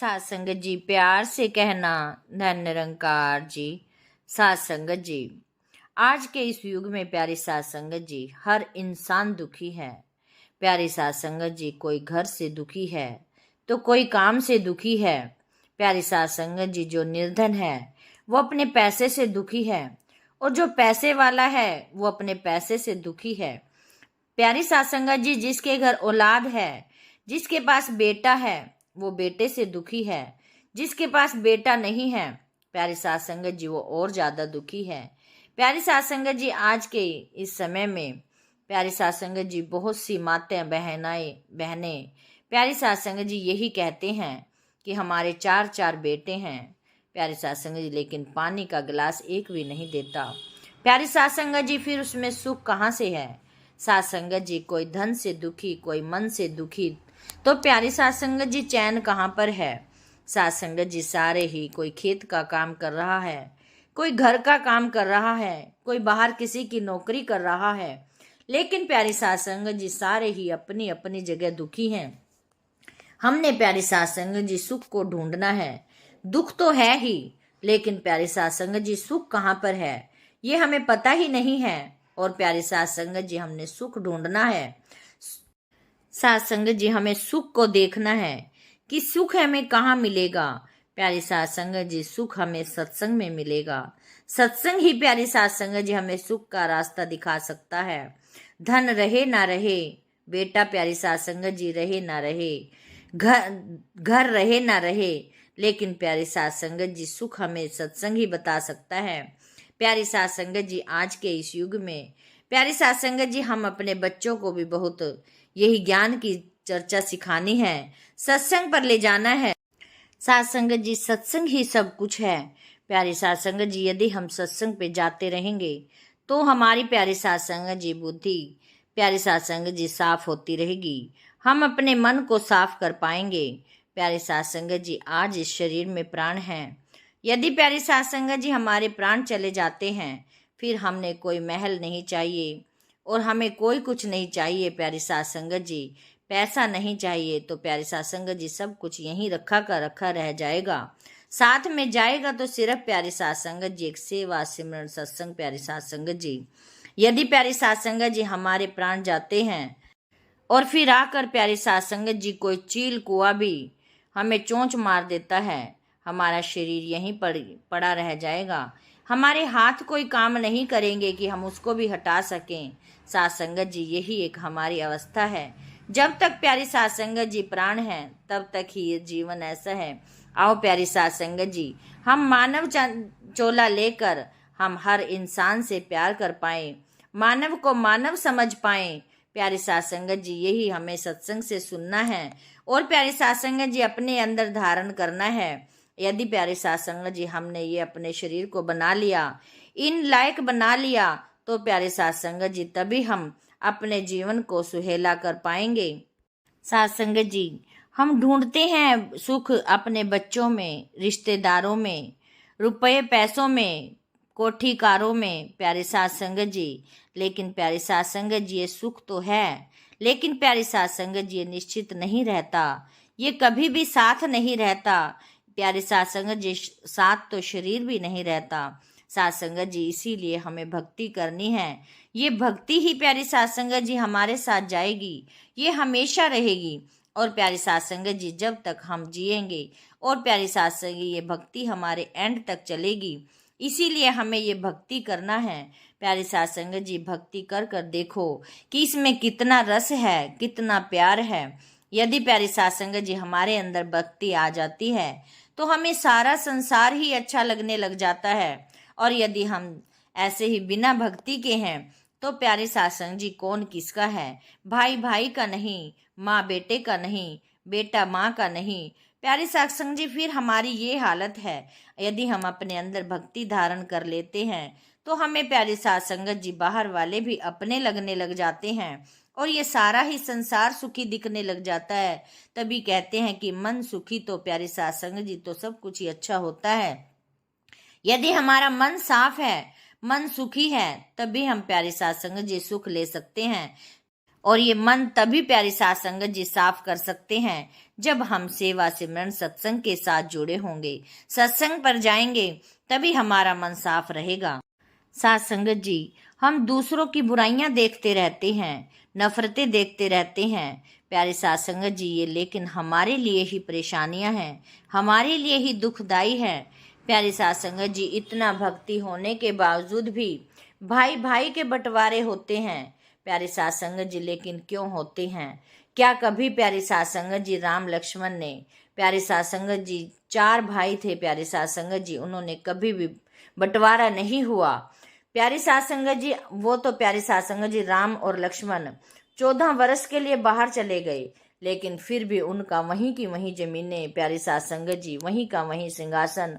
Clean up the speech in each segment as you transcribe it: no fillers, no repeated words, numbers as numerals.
सात संगत जी, प्यार से कहना धन निरंकार जी। सात संगत जी, आज के इस युग में प्यारी सात संगत जी, हर इंसान दुखी है। प्यारी सात संगत जी, कोई घर से दुखी है तो कोई काम से दुखी है। प्यारी सात संगत जी, जो निर्धन है वो अपने पैसे से दुखी है और जो पैसे वाला है वो अपने पैसे से दुखी है। प्यारी सात संगत जी, जिसके घर औलाद है, जिसके पास बेटा है, वो बेटे से दुखी है। जिसके पास बेटा नहीं है, प्यारी सात संगत जी, वो और ज्यादा दुखी है। प्यारी सात संगत जी, आज के इस समय में प्यारी सात संगत जी, बहुत सी माताएं बहनें प्यारी सात संगत जी यही कहते हैं कि हमारे चार चार बेटे हैं प्यारी सात संगत जी, लेकिन पानी का गिलास एक भी नहीं देता। प्यारी सात संगत जी, फिर उसमें सुख कहाँ से है? सात संगत जी, कोई धन से दुखी, कोई मन से दुखी, तो प्यारी सात संगत जी, चैन कहाँ पर है? सात संगत जी, सारे ही कोई खेत का काम कर रहा है, कोई घर का काम कर रहा है, कोई बाहर किसी की नौकरी कर रहा है, लेकिन प्यारी सात संगत जी, सारे ही अपनी अपनी जगह दुखी हैं। हमने प्यारी सात संगत जी सुख को ढूंढना है। दुख तो है ही, लेकिन प्यारी सात संगत जी, सुख कहाँ पर है ये हमें पता ही नहीं है। और प्यारी सात संगत जी, हमने सुख ढूंढना है। सात संगत जी, हमें सुख को देखना है कि सुख हमें कहाँ मिलेगा। प्यारी सात संगत जी, सुख हमें सत्संग में मिलेगा। सत्संग ही प्यारी सात संगत जी, हमें सुख का रास्ता दिखा सकता है। धन रहे ना रहे, बेटा प्यारी सात संगत जी, रहे ना रहे, घर रहे ना रहे, लेकिन प्यारी सात संगत जी, सुख हमें सत्संग ही बता सकता है। प्यारी सात संगत जी, आज के इस युग में प्यारी सात संगत जी, हम अपने बच्चों को भी बहुत यही ज्ञान की चर्चा सिखानी है, सत्संग पर ले जाना है। सात संगत जी, सत्संग ही सब कुछ है। प्यारी सात संगत जी, यदि हम सत्संग पे जाते रहेंगे तो हमारी प्यारी सात संगत जी बुद्धि प्यारी सात संगत जी साफ होती रहेगी। हम अपने मन को साफ कर पाएंगे। प्यारी सात संगत जी, आज इस शरीर में प्राण है। यदि प्यारी सात संगत जी, हमारे प्राण चले जाते हैं, फिर हमने कोई महल नहीं चाहिए और हमें कोई कुछ नहीं चाहिए। प्यारी सात संगत जी, पैसा नहीं चाहिए, तो प्यारी सात संगत जी, सब कुछ यहीं रखा का रखा रह जाएगा। साथ में जाएगा तो सिर्फ प्यारी सात संगत जी, एक सेवा सिमरन सत्संग। प्यारी सात संगत जी, यदि प्यारी सात संगत जी, हमारे प्राण जाते हैं और फिर आकर प्यारी सात संगत जी, कोई चील कुआ भी हमें चोंच मार देता है, हमारा शरीर यहीं पड़ा रह जाएगा। हमारे हाथ कोई काम नहीं करेंगे कि हम उसको भी हटा सकें। सात संगत जी, यही एक हमारी अवस्था है। जब तक प्यारी सात संगत जी प्राण है, तब तक ही ये जीवन ऐसा है। आओ प्यारी सात संगत जी, हम मानव चोला लेकर हम हर इंसान से प्यार कर पाए, मानव को मानव समझ पाए। प्यारी सात संगत जी, यही हमें सत्संग से सुनना है और प्यारी सात संगत जी, अपने अंदर धारण करना है। यदि प्यारे सात संगत जी, हमने ये अपने शरीर को बना लिया, इन लायक बना लिया, तो प्यारे सात संगत जी, तभी हम अपने जीवन को सुहेला कर पाएंगे। सात संगत जी, हम ढूंढते हैं सुख अपने बच्चों में, रिश्तेदारों में, रुपये पैसों में, कोठी कारों में। प्यारे सात संगत जी, लेकिन प्यारे सात संगत जी, ये सुख तो है, लेकिन प्यारे सात संगत जी, ये निश्चित नहीं रहता, ये कभी भी साथ नहीं रहता। प्यारे सात संगत जी, साथ तो शरीर भी नहीं रहता। सात संगत जी, इसीलिए हमें भक्ति करनी है। ये भक्ति ही प्यारी सात संगत जी हमारे साथ जाएगी, ये हमेशा रहेगी। और प्यारी सात संगत जी, जब तक हम जिएंगे और प्यारी सात संगत जी, ये भक्ति हमारे एंड तक चलेगी। इसीलिए हमें ये भक्ति करना है। प्यारी सात संगत जी, भक्ति कर कर देखो कि इसमें कितना रस है, कितना प्यार है। यदि प्यारी सात संगत जी, हमारे अंदर भक्ति आ जाती है तो हमें सारा संसार ही अच्छा लगने लग जाता है। और यदि हम ऐसे ही बिना भक्ति के हैं तो प्यारे सात संगत जी, कौन किसका है? भाई भाई का नहीं, माँ बेटे का नहीं, बेटा माँ का नहीं। प्यारे सात संगत जी, फिर हमारी ये हालत है। यदि हम अपने अंदर भक्ति धारण कर लेते हैं तो हमें प्यारे सात संगत जी, बाहर वाले भी अपने लगने लग जाते हैं और ये सारा ही संसार सुखी दिखने लग जाता है। तभी कहते हैं कि मन सुखी तो प्यारी सात संगत जी, तो सब कुछ ही अच्छा होता है। यदि हमारा मन साफ है, मन सुखी है, तभी हम प्यारी सात संगत जी सुख ले सकते हैं। और ये मन तभी प्यारी सात संगत जी साफ कर सकते हैं जब हम सेवा सिमरन सत्संग के साथ जुड़े होंगे, सत्संग पर जाएंगे, तभी हमारा मन साफ रहेगा। साथ संगत जी, हम दूसरों की बुराइयां देखते रहते हैं, नफरतें देखते रहते हैं प्यारे साथ संगत जी, ये लेकिन हमारे लिए ही परेशानियां हैं, हमारे लिए ही दुखदाई है। प्यारे साथ संगत जी, इतना भक्ति होने के बावजूद भी भाई भाई के बंटवारे होते हैं प्यारे साथ संगत जी, लेकिन क्यों होते हैं? क्या कभी प्यारे साथ संगत जी राम लक्ष्मण ने, प्यारे साथ संगत जी 4 भाई थे प्यारे साथ संगत जी, उन्होंने कभी भी बंटवारा नहीं हुआ प्यारे साथ संगत जी। वो तो प्यारे साथ संगत जी राम और लक्ष्मण 14 वर्ष के लिए बाहर चले गए, लेकिन फिर भी उनका वहीं की वहीं जमीनें प्यारे साथ संगत जी, वहीं का वहीं सिंहासन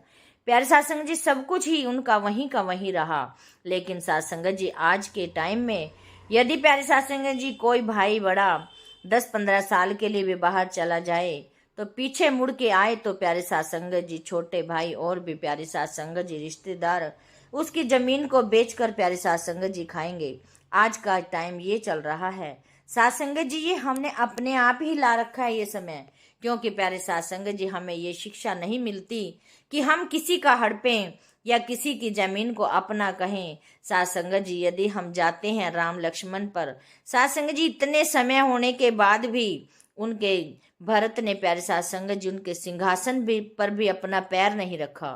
प्यारे साथ संगत जी, सब कुछ ही उनका वहीं का वहीं रहा। लेकिन साथ संगत जी, आज के टाइम में यदि प्यारे साथ संगत जी कोई भाई बड़ा 10-15 साल के लिए भी बाहर चला जाए तो पीछे मुड़ के आए तो प्यारे साथ संगत जी छोटे भाई और भी प्यारे साथ संगत जी रिश्तेदार उसकी जमीन को बेचकर प्यारे साथ संगत जी खाएंगे। आज का टाइम ये चल रहा है साथ संगत जी, ये हमने अपने आप ही ला रखा है ये समय, क्योंकि प्यारे साथ संगत जी हमें ये शिक्षा नहीं मिलती कि हम किसी का हड़पें या किसी की जमीन को अपना कहें। साथ संगत जी, यदि हम जाते हैं राम लक्ष्मण पर, साथ संगत जी इतने समय होने के बाद भी उनके भरत ने प्यारे साथ संगत जी उनके सिंहासन भी पर भी अपना पैर नहीं रखा।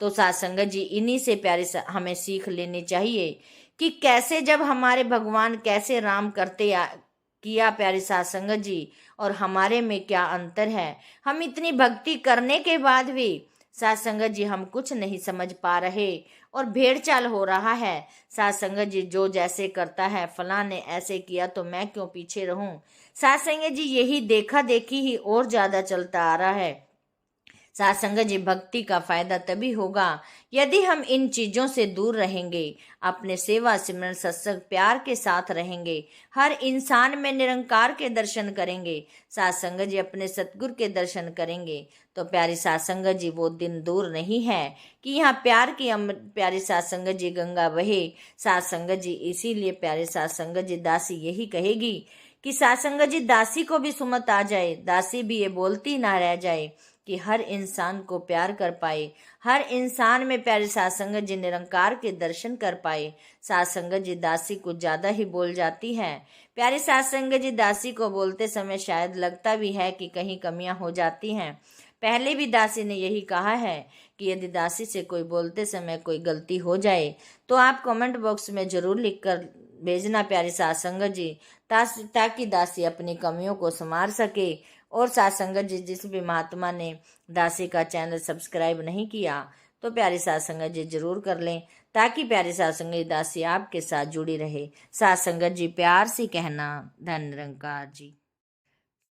तो साथ संगत जी, इन्हीं से प्यारे हमें सीख लेनी चाहिए कि कैसे जब हमारे भगवान कैसे राम करते किया प्यारे साथ संगत जी, और हमारे में क्या अंतर है। हम इतनी भक्ति करने के बाद भी साथ संगत जी हम कुछ नहीं समझ पा रहे और भेड़ चाल हो रहा है। साथ संगत जी, जो जैसे करता है, फलां ने ऐसे किया तो मैं क्यों पीछे रहूं। साथ संगत जी, यही देखा देखी ही और ज्यादा चलता आ रहा है। साथ संगत जी, भक्ति का फायदा तभी होगा यदि हम इन चीजों से दूर रहेंगे, अपने सेवा सिमरन सत्संग प्यार के साथ रहेंगे, हर इंसान में निरंकार के दर्शन करेंगे, साथ संगत जी अपने सतगुरु के दर्शन करेंगे, तो प्यारी साथ संगत जी वो दिन दूर नहीं है कि यहाँ प्यार की प्यारी साथ संगत जी गंगा बहे। साथ संगत जी, इसीलिए प्यारे साथ संगत जी दासी यही कहेगी कि साथ संगत जी दासी को भी सुमत आ जाए, दासी भी ये बोलती ना रह जाए कि हर इंसान को प्यार कर पाए, हर इंसान में प्यारे साथ संगत जी निरंकार के दर्शन कर पाए। साथ संगत जी दासी कुछ ज्यादा ही बोल जाती है प्यारे साथ संगत जी, दासी को बोलते समय शायद लगता भी है कि कहीं कमियां हो जाती हैं। पहले भी दासी ने यही कहा है कि यदि दासी से कोई बोलते समय कोई गलती हो जाए तो आप कमेंट बॉक्स में जरूर लिखकर भेजना प्यारे साथ संगत जी, ताकि दासी अपनी कमियों को संवार सके। और साथ संगत जी, जिस भी महात्मा ने दासी का चैनल सब्सक्राइब नहीं किया तो प्यारे साथ संगत जी जरूर कर लें, ताकि प्यारे साथ संगत जी दासी आपके साथ जुड़ी रहे। साथ संगत जी, प्यार से कहना, धन निरंकार जी।